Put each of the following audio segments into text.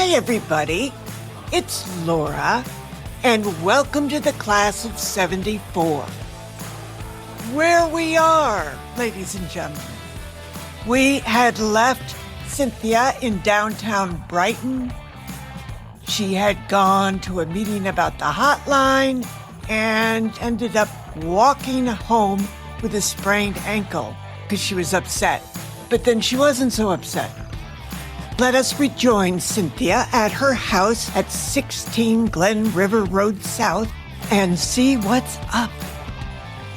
Hi, everybody. It's Laura, and welcome to the class of 74. Where we are, ladies and gentlemen. We had left Cynthia in downtown Brighton. She had gone to a meeting about the hotline and ended up walking home with a sprained ankle because she was upset. But then she wasn't so upset. Let us rejoin Cynthia at her house at 16 Glen River Road South and see what's up.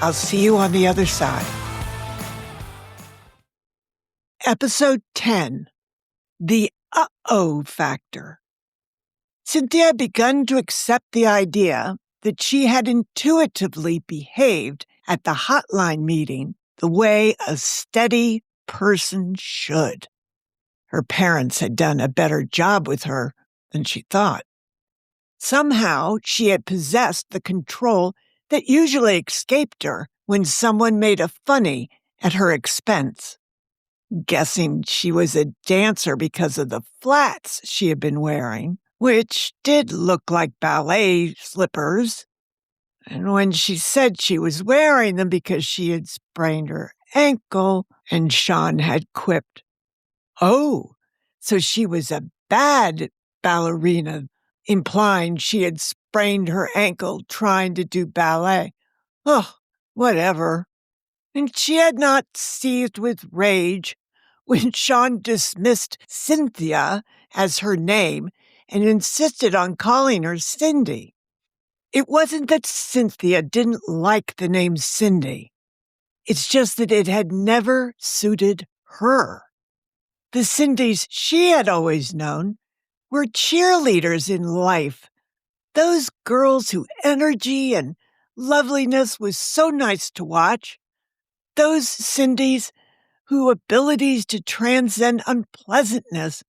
I'll see you on the other side. Episode 10, The Uh-Oh Factor. Cynthia had begun to accept the idea that she had intuitively behaved at the hotline meeting the way a steady person should. Her parents had done a better job with her than she thought. Somehow, she had possessed the control that usually escaped her when someone made a funny at her expense. Guessing she was a dancer because of the flats she had been wearing, which did look like ballet slippers. And when she said she was wearing them because she had sprained her ankle, and Sean had quipped, "Oh, so she was a bad ballerina," implying she had sprained her ankle trying to do ballet. Oh, whatever. And she had not seethed with rage when Sean dismissed Cynthia as her name and insisted on calling her Cindy. It wasn't that Cynthia didn't like the name Cindy. It's just that it had never suited her. The Cindys she had always known were cheerleaders in life. Those girls whose energy and loveliness was so nice to watch. Those Cindys whose abilities to transcend unpleasantness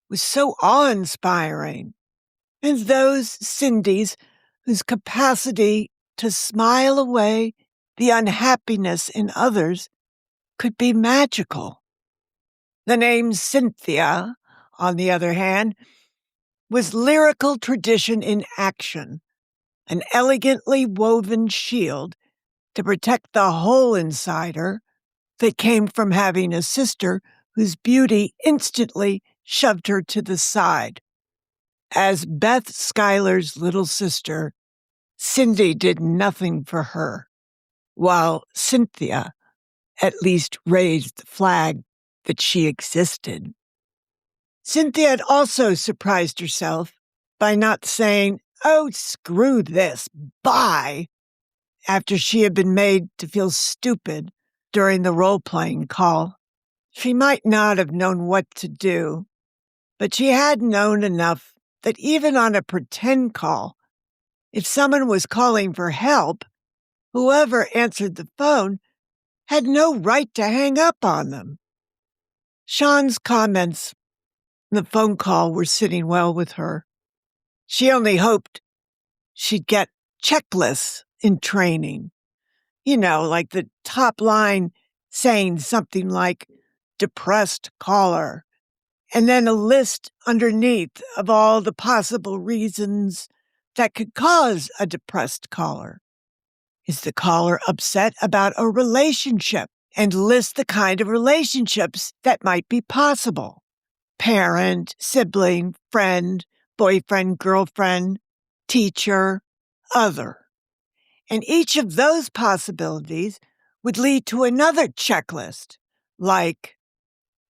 was so awe-inspiring. And those Cindys whose capacity to smile away the unhappiness in others could be magical. The name Cynthia, on the other hand, was lyrical tradition in action, an elegantly woven shield to protect the hole inside her that came from having a sister whose beauty instantly shoved her to the side. As Beth Schuyler's little sister, Cindy did nothing for her, while Cynthia at least raised the flag that she existed. Cynthia had also surprised herself by not saying, "Oh, screw this, bye," after she had been made to feel stupid during the role-playing call. She might not have known what to do, but she had known enough that even on a pretend call, if someone was calling for help, whoever answered the phone had no right to hang up on them. Sean's comments on the phone call were sitting well with her. She only hoped she'd get checklists in training. You know, like the top line saying something like, "depressed caller," and then a list underneath of all the possible reasons that could cause a depressed caller. Is the caller upset about a relationship? And list the kind of relationships that might be possible. Parent, sibling, friend, boyfriend, girlfriend, teacher, other. And each of those possibilities would lead to another checklist, like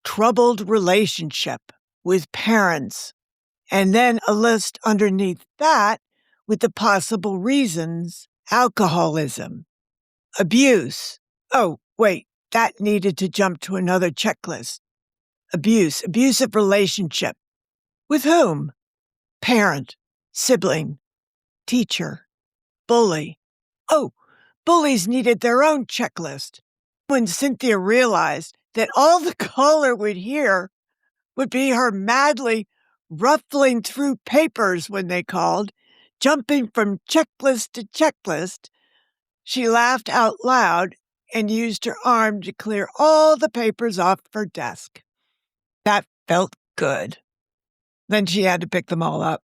troubled relationship with parents, and then a list underneath that with the possible reasons: alcoholism, abuse. Oh, wait, that needed to jump to another checklist. Abusive relationship. With whom? Parent, sibling, teacher, bully. Oh, bullies needed their own checklist. When Cynthia realized that all the caller would hear would be her madly ruffling through papers when they called, jumping from checklist to checklist, she laughed out loud and used her arm to clear all the papers off her desk. That felt good. Then she had to pick them all up.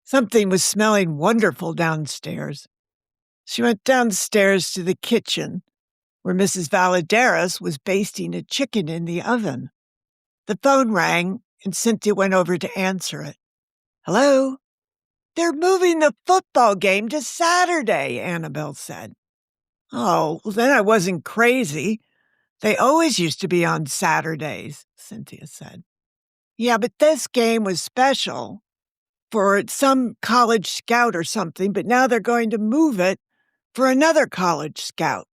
Something was smelling wonderful downstairs. She went downstairs to the kitchen, where Mrs. Valadares was basting a chicken in the oven. The phone rang, and Cynthia went over to answer it. Hello? They're moving the football game to Saturday, Annabel said. Oh, well, then I wasn't crazy. They always used to be on Saturdays, Cynthia said. Yeah, but this game was special for some college scout or something, but now they're going to move it for another college scout.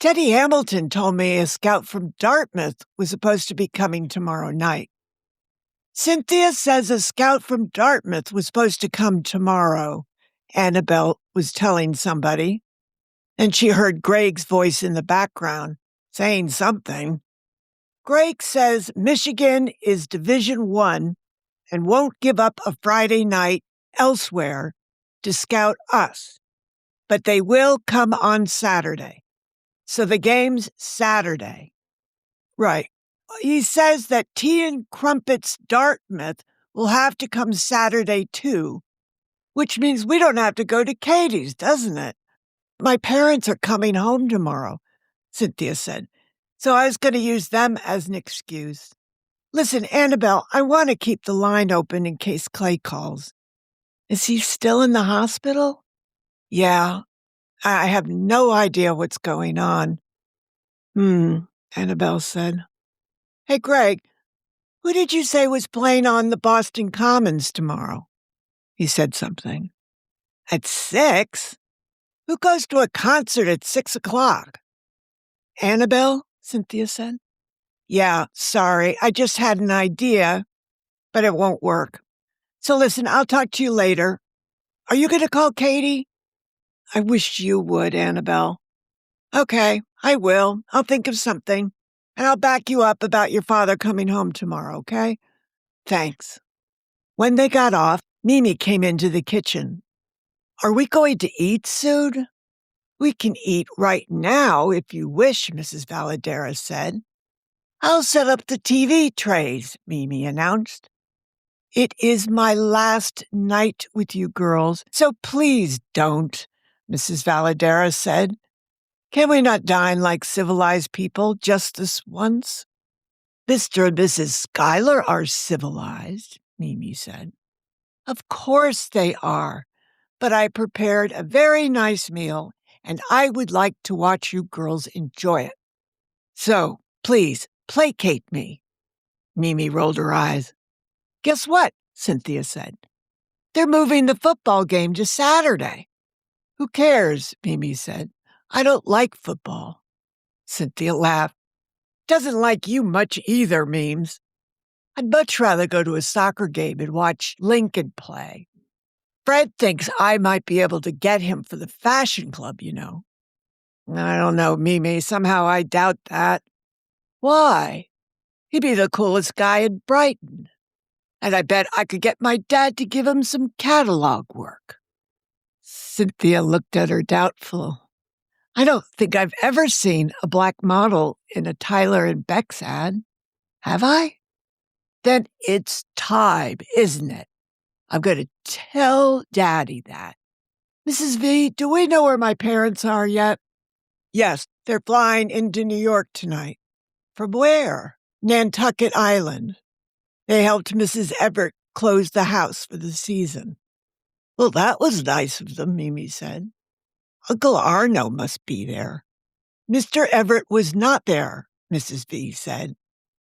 Teddy Hamilton told me a scout from Dartmouth was supposed to be coming tomorrow night. Cynthia says a scout from Dartmouth was supposed to come tomorrow, Annabel was telling somebody. And she heard Greg's voice in the background, saying something. Greg says Michigan is Division I and won't give up a Friday night elsewhere to scout us. But they will come on Saturday. So the game's Saturday. Right. He says that Tea and Crumpets Dartmouth will have to come Saturday too, which means we don't have to go to Katie's, doesn't it? My parents are coming home tomorrow, Cynthia said, so I was going to use them as an excuse. Listen, Annabel, I want to keep the line open in case Clay calls. Is he still in the hospital? Yeah, I have no idea what's going on. Annabel said. Hey, Greg, who did you say was playing on the Boston Commons tomorrow? He said something. At 6? Who goes to a concert at 6 o'clock? Annabel, Cynthia said. Yeah, sorry, I just had an idea, but it won't work. So listen, I'll talk to you later. Are you going to call Katie? I wish you would, Annabel. Okay, I will. I'll think of something. And I'll back you up about your father coming home tomorrow, okay? Thanks. When they got off, Mimi came into the kitchen. Are we going to eat soon? We can eat right now if you wish, Mrs. Valadares said. I'll set up the TV trays, Mimi announced. It is my last night with you girls, so please don't, Mrs. Valadares said. Can we not dine like civilized people just this once? Mr. and Mrs. Schuyler are civilized, Mimi said. Of course they are, but I prepared a very nice meal, and I would like to watch you girls enjoy it. So, please, placate me. Mimi rolled her eyes. Guess what? Cynthia said. They're moving the football game to Saturday. Who cares? Mimi said. I don't like football. Cynthia laughed. Doesn't like you much either, Memes. I'd much rather go to a soccer game and watch Lincoln play. Fred thinks I might be able to get him for the fashion club, you know. I don't know, Mimi. Somehow I doubt that. Why? He'd be the coolest guy in Brighton. And I bet I could get my dad to give him some catalog work. Cynthia looked at her doubtful. I don't think I've ever seen a black model in a Tyler and Beck's ad. Have I? Then it's time, isn't it? I'm going to tell Daddy that. Mrs. V, do we know where my parents are yet? Yes, they're flying into New York tonight. From where? Nantucket Island. They helped Mrs. Everett close the house for the season. Well, that was nice of them, Mimi said. Uncle Arno must be there. Mr. Everett was not there, Mrs. V said.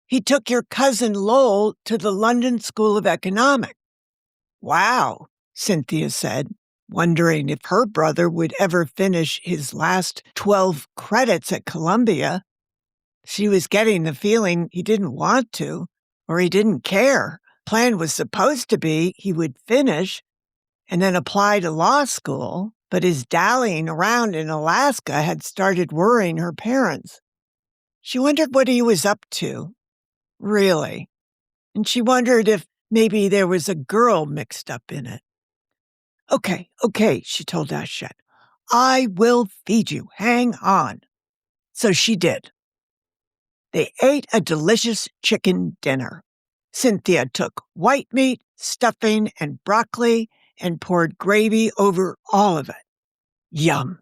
He took your cousin Lowell to the London School of Economics. Wow, Cynthia said, wondering if her brother would ever finish his last 12 credits at Columbia. She was getting the feeling he didn't want to, or he didn't care. Plan was supposed to be he would finish and then apply to law school, but his dallying around in Alaska had started worrying her parents. She wondered what he was up to. Really. And she wondered if maybe there was a girl mixed up in it. Okay, she told Ashet. I will feed you. Hang on. So she did. They ate a delicious chicken dinner. Cynthia took white meat, stuffing, and broccoli and poured gravy over all of it. Yum!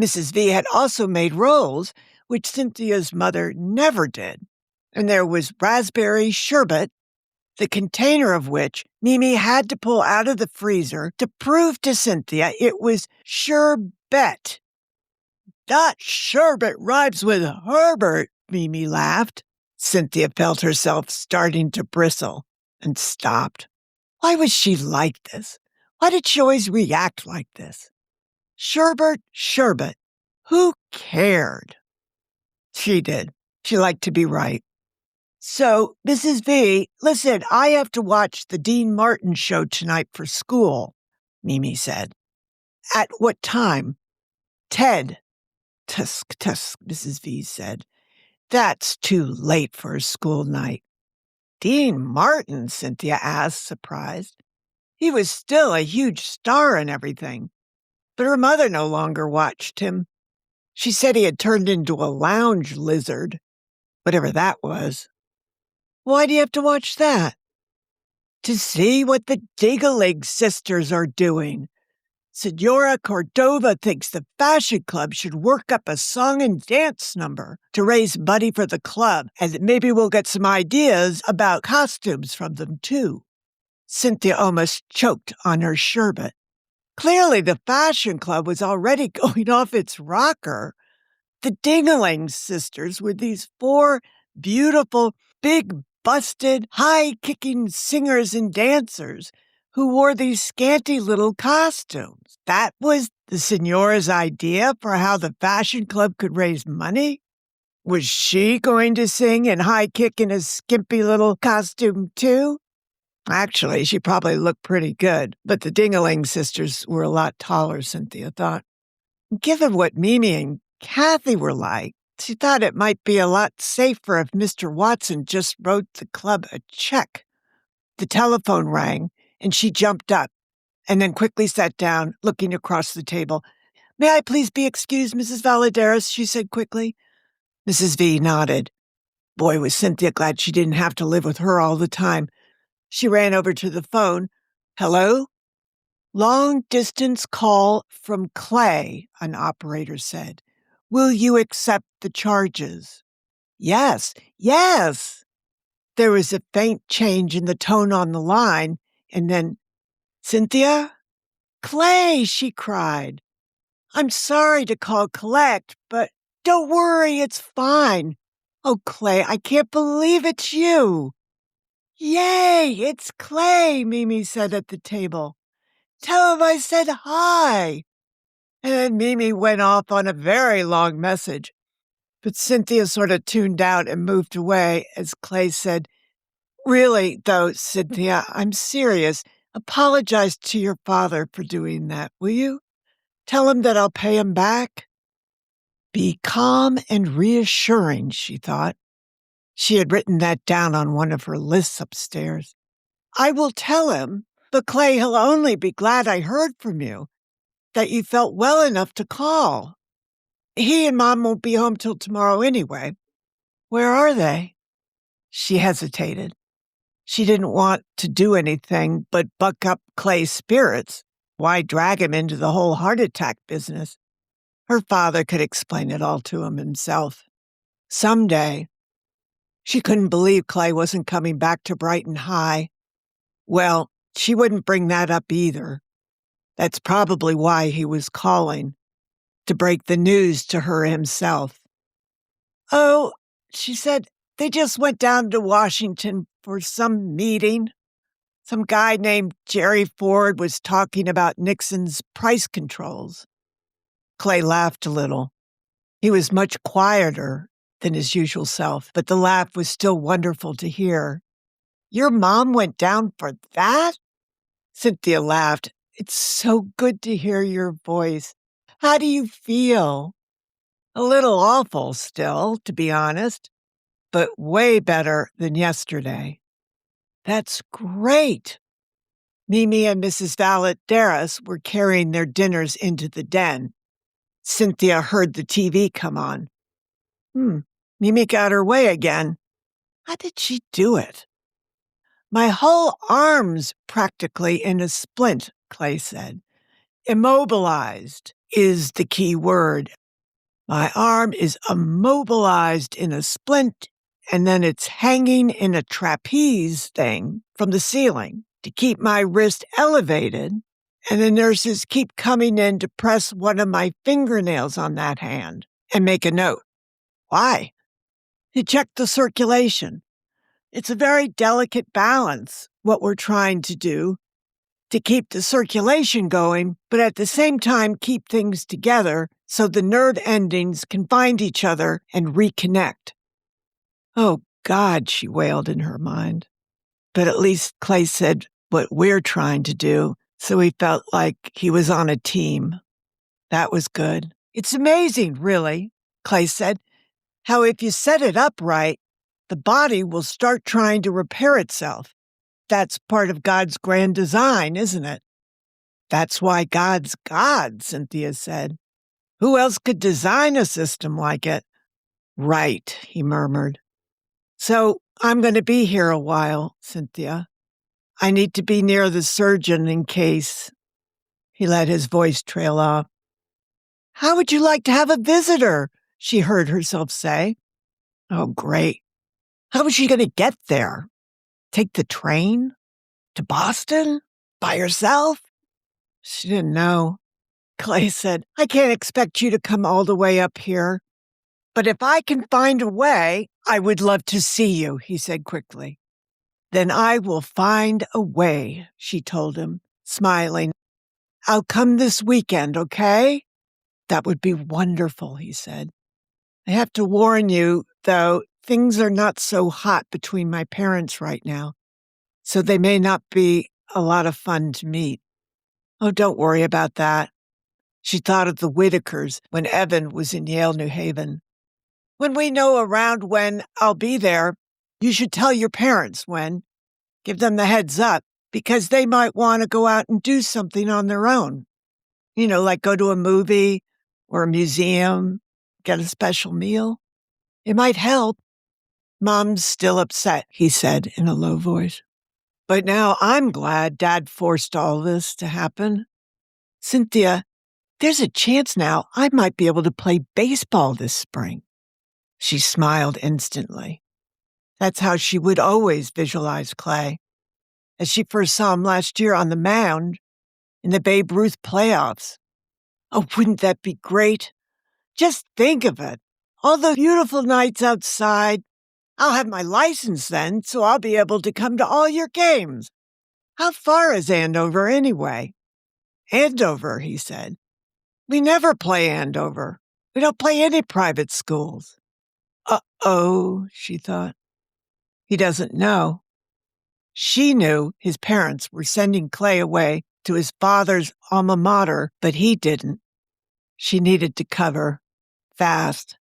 Mrs. V had also made rolls, which Cynthia's mother never did. And there was raspberry sherbet, the container of which Mimi had to pull out of the freezer to prove to Cynthia it was sherbet. That sherbet rhymes with Herbert, Mimi laughed. Cynthia felt herself starting to bristle and stopped. Why was she like this? Why did she always react like this? Sherbet. Who cared? She did. She liked to be right. So, Mrs. V, listen, I have to watch the Dean Martin show tonight for school, Mimi said. At what time? Ted. Tusk, Mrs. V said. That's too late for a school night. Dean Martin, Cynthia asked, surprised. He was still a huge star and everything. But her mother no longer watched him. She said he had turned into a lounge lizard, whatever that was. Why do you have to watch that? To see what the Diggling sisters are doing. Senora Cordova thinks the fashion club should work up a song and dance number to raise money for the club, and maybe we'll get some ideas about costumes from them, too. Cynthia almost choked on her sherbet. Clearly, the fashion club was already going off its rocker. The Diggling sisters were these 4 beautiful, big-busted, high-kicking singers and dancers who wore these scanty little costumes. That was the Senora's idea for how the fashion club could raise money? Was she going to sing and high-kick in a skimpy little costume, too? Actually, she probably looked pretty good, but the Diggling sisters were a lot taller, Cynthia thought. Given what Mimi and Kathy were like, she thought it might be a lot safer if Mr. Watson just wrote the club a check. The telephone rang, and she jumped up, and then quickly sat down, looking across the table. May I please be excused, Mrs. Valadares, she said quickly. Mrs. V nodded. Boy, was Cynthia glad she didn't have to live with her all the time. She ran over to the phone. Hello? Long-distance call from Clay, an operator said. Will you accept the charges? Yes. There was a faint change in the tone on the line, and then, Cynthia? Clay, she cried. I'm sorry to call collect, but don't worry, it's fine. Oh, Clay, I can't believe it's you. Yay, it's Clay, Mimi said at the table. Tell him I said hi. And then Mimi went off on a very long message. But Cynthia sort of tuned out and moved away as Clay said, Really, though, Cynthia, I'm serious. Apologize to your father for doing that, will you? Tell him that I'll pay him back. Be calm and reassuring, she thought. She had written that down on one of her lists upstairs. I will tell him, but Clay, he'll only be glad I heard from you, that you felt well enough to call. He and Mom won't be home till tomorrow anyway. Where are they? She hesitated. She didn't want to do anything but buck up Clay's spirits. Why drag him into the whole heart attack business? Her father could explain it all to him himself. Someday. She couldn't believe Clay wasn't coming back to Brighton High. Well, she wouldn't bring that up either. That's probably why he was calling, to break the news to her himself. Oh, she said, they just went down to Washington for some meeting. Some guy named Jerry Ford was talking about Nixon's price controls. Clay laughed a little. He was much quieter than his usual self, but the laugh was still wonderful to hear. Your mom went down for that? Cynthia laughed. It's so good to hear your voice. How do you feel? A little awful still, to be honest, but way better than yesterday. That's great. Mimi and Mrs. Valadares were carrying their dinners into the den. Cynthia heard the TV come on. Mimi got her way again. How did she do it? My whole arm's practically in a splint, Clay said. Immobilized is the key word. My arm is immobilized in a splint, and then it's hanging in a trapeze thing from the ceiling to keep my wrist elevated, and the nurses keep coming in to press one of my fingernails on that hand and make a note. Why? To check the circulation. It's a very delicate balance, what we're trying to do, to keep the circulation going, but at the same time keep things together so the nerve endings can find each other and reconnect. Oh, God, she wailed in her mind. But at least Clay said what we're trying to do, so he felt like he was on a team. That was good. It's amazing, really, Clay said, how if you set it up right, the body will start trying to repair itself. That's part of God's grand design, isn't it? That's why God's God, Cynthia said. Who else could design a system like it? Right, he murmured. So I'm going to be here a while, Cynthia. I need to be near the surgeon in case. He let his voice trail off. How would you like to have a visitor? She heard herself say. Oh, great. How was she going to get there? Take the train? To Boston? By herself? She didn't know. Clay said, I can't expect you to come all the way up here. But if I can find a way, I would love to see you, he said quickly. Then I will find a way, she told him, smiling. I'll come this weekend, okay? That would be wonderful, he said. I have to warn you, though, things are not so hot between my parents right now, so they may not be a lot of fun to meet. Oh, don't worry about that. She thought of the Whitakers when Evan was in Yale, New Haven. When we know around when I'll be there, you should tell your parents when. Give them the heads up, because they might want to go out and do something on their own. Like go to a movie or a museum, get a special meal. It might help. Mom's still upset, he said in a low voice. But now I'm glad Dad forced all this to happen. Cynthia, there's a chance now I might be able to play baseball this spring. She smiled instantly. That's how she would always visualize Clay, as she first saw him last year on the mound in the Babe Ruth playoffs. Oh, wouldn't that be great? Just think of it. All the beautiful nights outside. I'll have my license then, so I'll be able to come to all your games. How far is Andover anyway? Andover, he said. We never play Andover. We don't play any private schools. Uh-oh, she thought. He doesn't know. She knew his parents were sending Clay away to his father's alma mater, but he didn't. She needed to cover. Fast.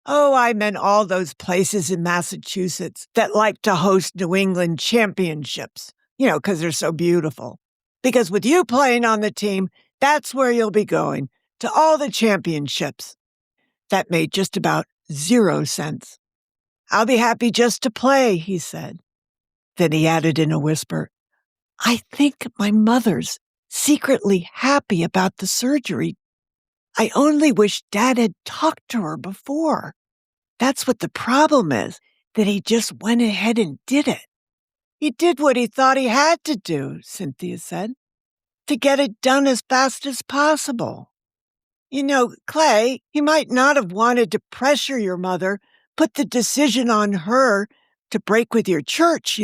Oh, I meant all those places in Massachusetts that like to host New England championships, because they're so beautiful. Because with you playing on the team, that's where you'll be going, to all the championships. That made just about 0 sense. I'll be happy just to play, he said. Then he added in a whisper, I think my mother's secretly happy about the surgery. I only wish Dad had talked to her before. That's what the problem is, that he just went ahead and did it. He did what he thought he had to do, Cynthia said, to get it done as fast as possible. Clay, he might not have wanted to pressure your mother, put the decision on her to break with your church,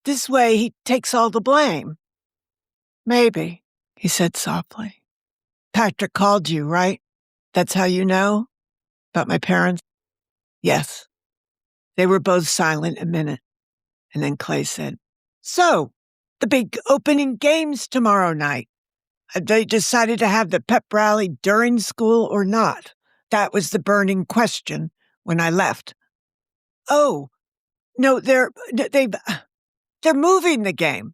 This way he takes all the blame. Maybe, he said softly. Patrick called you, right? That's how you know? About my parents? Yes. They were both silent a minute. And then Clay said, So, the big opening games tomorrow night. Have they decided to have the pep rally during school or not? That was the burning question when I left. Oh, no, they're moving the game.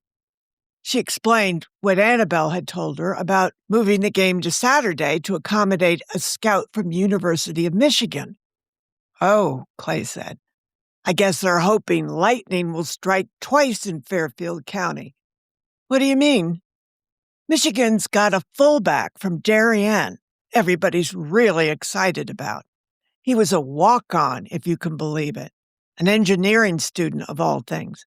She explained what Annabel had told her about moving the game to Saturday to accommodate a scout from University of Michigan. Oh, Clay said. I guess they're hoping lightning will strike twice in Fairfield County. What do you mean? Michigan's got a fullback from Darien everybody's really excited about. He was a walk-on, if you can believe it. An engineering student of all things.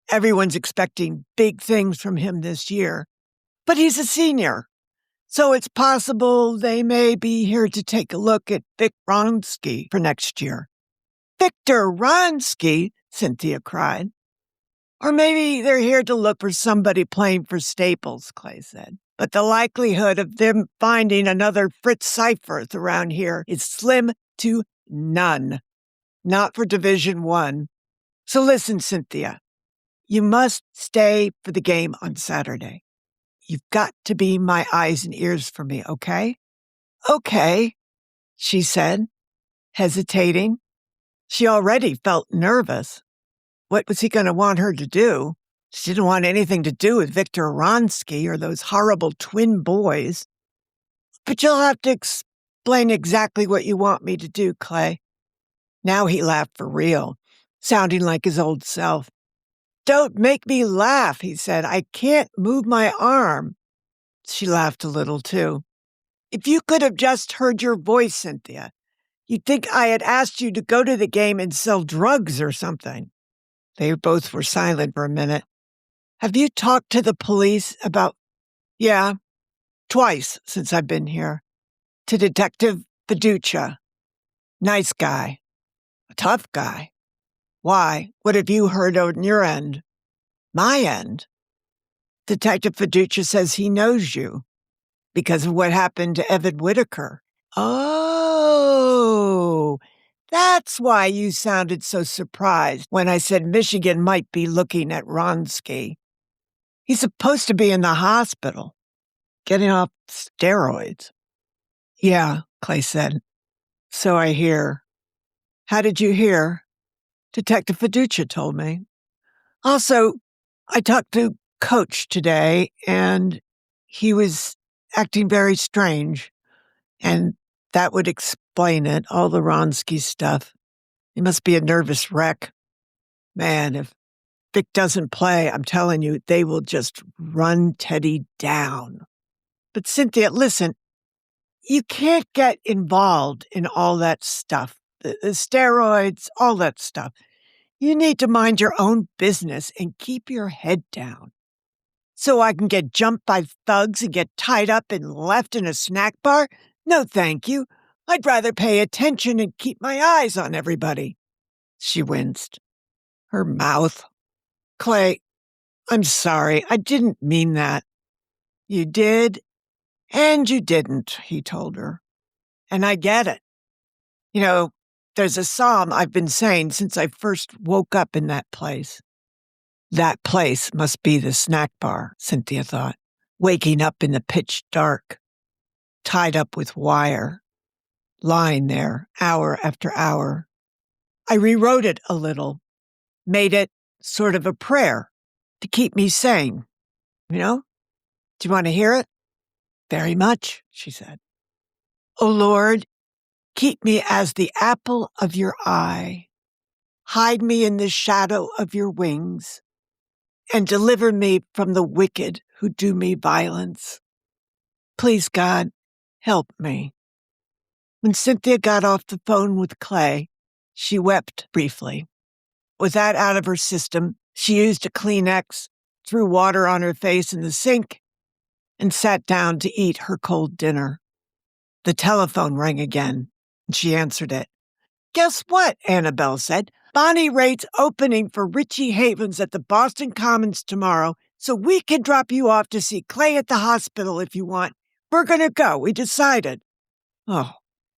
Everyone's expecting big things from him this year. But he's a senior. So it's possible they may be here to take a look at Vic Ronsky for next year. Victor Ronsky, Cynthia cried. Or maybe they're here to look for somebody playing for Staples, Clay said. But the likelihood of them finding another Fritz Seifert around here is slim to none. Not for Division I. So listen, Cynthia. You must stay for the game on Saturday. You've got to be my eyes and ears for me, okay? Okay, she said, hesitating. She already felt nervous. What was he going to want her to do? She didn't want anything to do with Victor Ronsky or those horrible twin boys. But you'll have to explain exactly what you want me to do, Clay. Now he laughed for real, sounding like his old self. Don't make me laugh, he said. I can't move my arm. She laughed a little, too. If you could have just heard your voice, Cynthia, you'd think I had asked you to go to the game and sell drugs or something. They both were silent for a minute. Have you talked to the police about... Yeah, twice since I've been here. To Detective Fiducia. Nice guy. A tough guy. Why? What have you heard on your end? My end? Detective Fiducia says he knows you because of what happened to Evan Whitaker. Oh, that's why you sounded so surprised when I said Michigan might be looking at Ronsky. He's supposed to be in the hospital, getting off steroids. Yeah, Clay said. So I hear. How did you hear? Detective Fiducia told me. Also, I talked to Coach today, and he was acting very strange, and that would explain it, all the Ronsky stuff. He must be a nervous wreck. Man, if Vic doesn't play, I'm telling you, they will just run Teddy down. But Cynthia, listen, you can't get involved in all that stuff, the steroids, all that stuff. You need to mind your own business and keep your head down. So I can get jumped by thugs and get tied up and left in a snack bar? No, thank you. I'd rather pay attention and keep my eyes on everybody. She winced. Her mouth. Clay, I'm sorry. I didn't mean that. You did, and you didn't, he told her. And I get it. You know, there's a psalm I've been saying since I first woke up in that place. That place must be the snack bar, Cynthia thought, waking up in the pitch dark, tied up with wire, lying there hour after hour. I rewrote it a little, made it sort of a prayer to keep me sane. You know? Do you want to hear it? Very much, she said. O Lord, keep me as the apple of your eye. Hide me in the shadow of your wings, and deliver me from the wicked who do me violence. Please, God, help me. When Cynthia got off the phone with Clay, she wept briefly. With that out of her system, she used a Kleenex, threw water on her face in the sink, and sat down to eat her cold dinner. The telephone rang again, and she answered it. Guess what? Annabel said. Bonnie Raitt's opening for Richie Havens at the Boston Commons tomorrow, so we can drop you off to see Clay at the hospital if you want. We're going to go. We decided. Oh,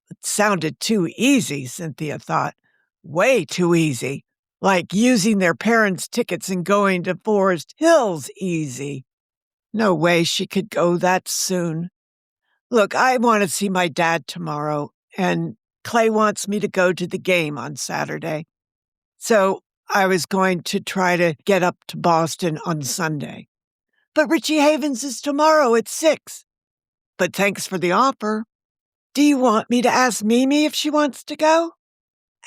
it sounded too easy, Cynthia thought. Way too easy. Like using their parents' tickets and going to Forest Hills easy. No way she could go that soon. Look, I want to see my dad tomorrow, and Clay wants me to go to the game on Saturday. So I was going to try to get up to Boston on Sunday. But Richie Havens is tomorrow at 6. But thanks for the offer. Do you want me to ask Mimi if she wants to go?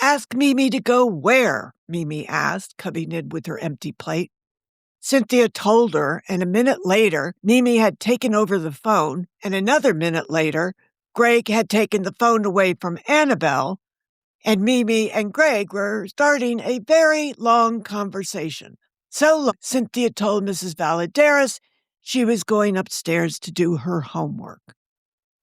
Ask Mimi to go where? Mimi asked, coming in with her empty plate. Cynthia told her, and a minute later, Mimi had taken over the phone, and another minute later, Greg had taken the phone away from Annabel, and Mimi and Greg were starting a very long conversation. So long, Cynthia told Mrs. Valadares she was going upstairs to do her homework.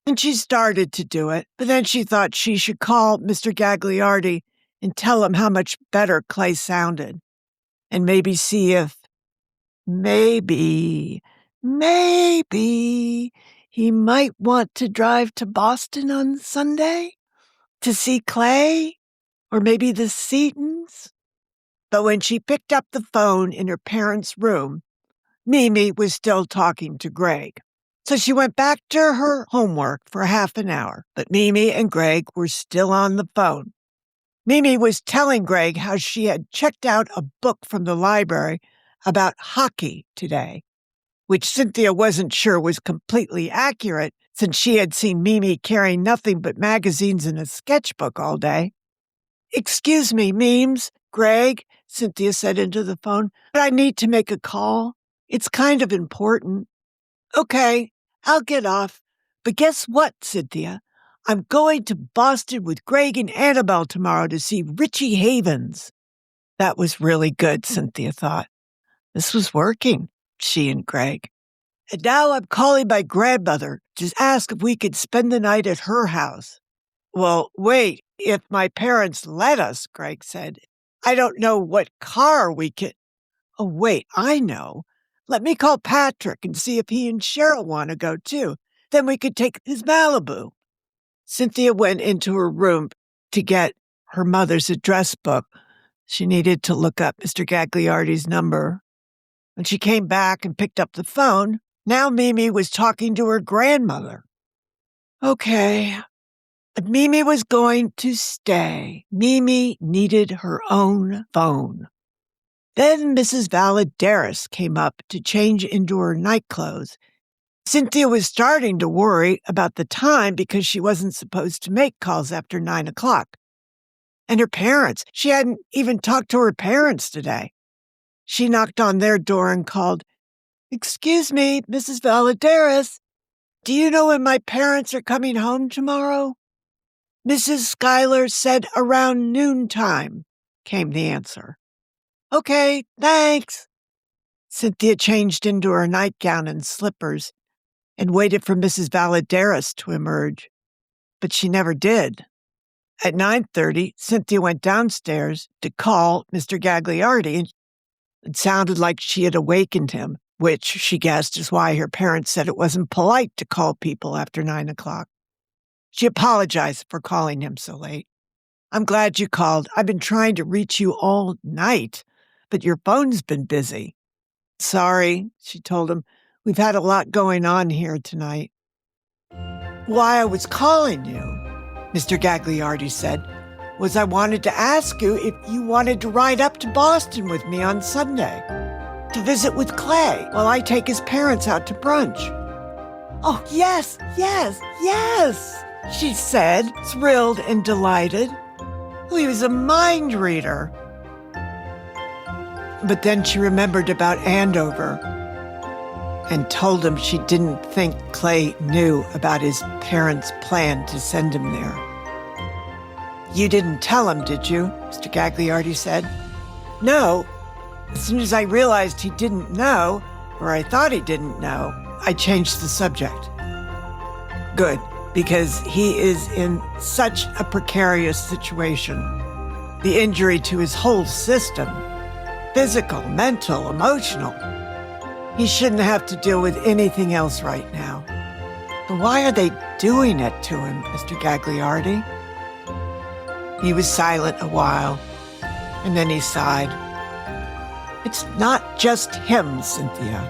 And she started to do it, but then she thought she should call Mr. Gagliardi and tell him how much better Clay sounded, and maybe see if maybe he might want to drive to Boston on Sunday to see Clay, or maybe the Seatons. But when she picked up the phone in her parents' room, Mimi was still talking to Greg. So she went back to her homework for half an hour, but Mimi and Greg were still on the phone. Mimi was telling Greg how she had checked out a book from the library about hockey today, which Cynthia wasn't sure was completely accurate since she had seen Mimi carrying nothing but magazines and a sketchbook all day. "Excuse me, Memes, Greg," Cynthia said into the phone, "but I need to make a call. It's kind of important." "Okay, I'll get off. But guess what, Cynthia? I'm going to Boston with Greg and Annabel tomorrow to see Richie Havens." That was really good, Cynthia thought. This was working, she and Greg. "And now I'm calling my grandmother to ask if we could spend the night at her house." "Well, wait, if my parents let us," Greg said. "I don't know what car we could." "Oh, wait, I know. Let me call Patrick and see if he and Cheryl want to go too. Then we could take his Malibu." Cynthia went into her room to get her mother's address book. She needed to look up Mr. Gagliardi's number. When she came back and picked up the phone, now Mimi was talking to her grandmother. Okay, but Mimi was going to stay. Mimi needed her own phone. Then Mrs. Valadares came up to change into her nightclothes. Cynthia was starting to worry about the time because she wasn't supposed to make calls after 9 o'clock. And her parents, she hadn't even talked to her parents today. She knocked on their door and called, "Excuse me, Mrs. Valadares, do you know when my parents are coming home tomorrow?" "Mrs. Schuyler said around noontime," came the answer. "Okay, thanks." Cynthia changed into her nightgown and slippers and waited for Mrs. Valadares to emerge, but she never did. At 9:30, Cynthia went downstairs to call Mr. Gagliardi, and it sounded like she had awakened him, which she guessed is why her parents said it wasn't polite to call people after 9 o'clock. She apologized for calling him so late. "I'm glad you called. I've been trying to reach you all night, but your phone's been busy." "Sorry," she told him. "We've had a lot going on here tonight." "Why I was calling you," Mr. Gagliardi said, "was I wanted to ask you if you wanted to ride up to Boston with me on Sunday to visit with Clay while I take his parents out to brunch." "Oh, yes, she said, thrilled and delighted. He was a mind reader. But then she remembered about Andover and told him she didn't think Clay knew about his parents' plan to send him there. "You didn't tell him, did you?" Mr. Gagliardi said. "No. As soon as I realized he didn't know, or I thought he didn't know, I changed the subject." "Good, because he is in such a precarious situation. The injury to his whole system, physical, mental, emotional. He shouldn't have to deal with anything else right now." "But why are they doing it to him, Mr. Gagliardi?" He was silent a while, and then he sighed. "It's not just him, Cynthia,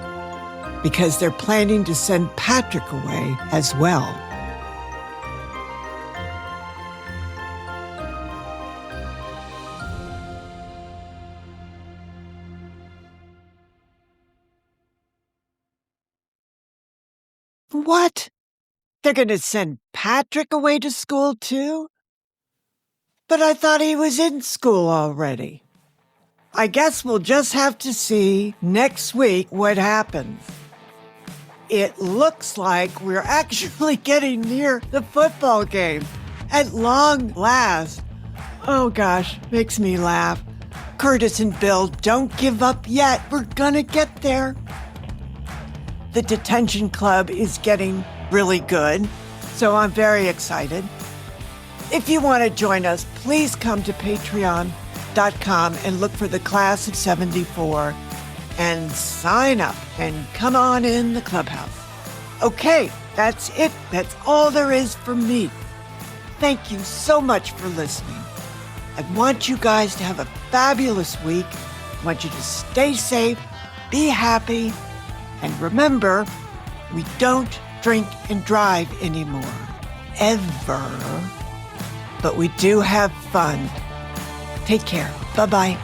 because they're planning to send Patrick away as well." "What? They're going to send Patrick away to school too? But I thought he was in school already." I guess we'll just have to see next week what happens. It looks like we're actually getting near the football game. At long last. Oh gosh, makes me laugh. Curtis and Bill, don't give up yet. We're gonna get there. The detention club is getting really good, so I'm very excited. If you want to join us, please come to patreon.com and look for the class of 74 and sign up and come on in the clubhouse. Okay, that's it. That's all there is for me. Thank you so much for listening. I want you guys to have a fabulous week. I want you to stay safe, be happy, and remember, we don't drink and drive anymore. Ever. But we do have fun. Take care. Bye-bye.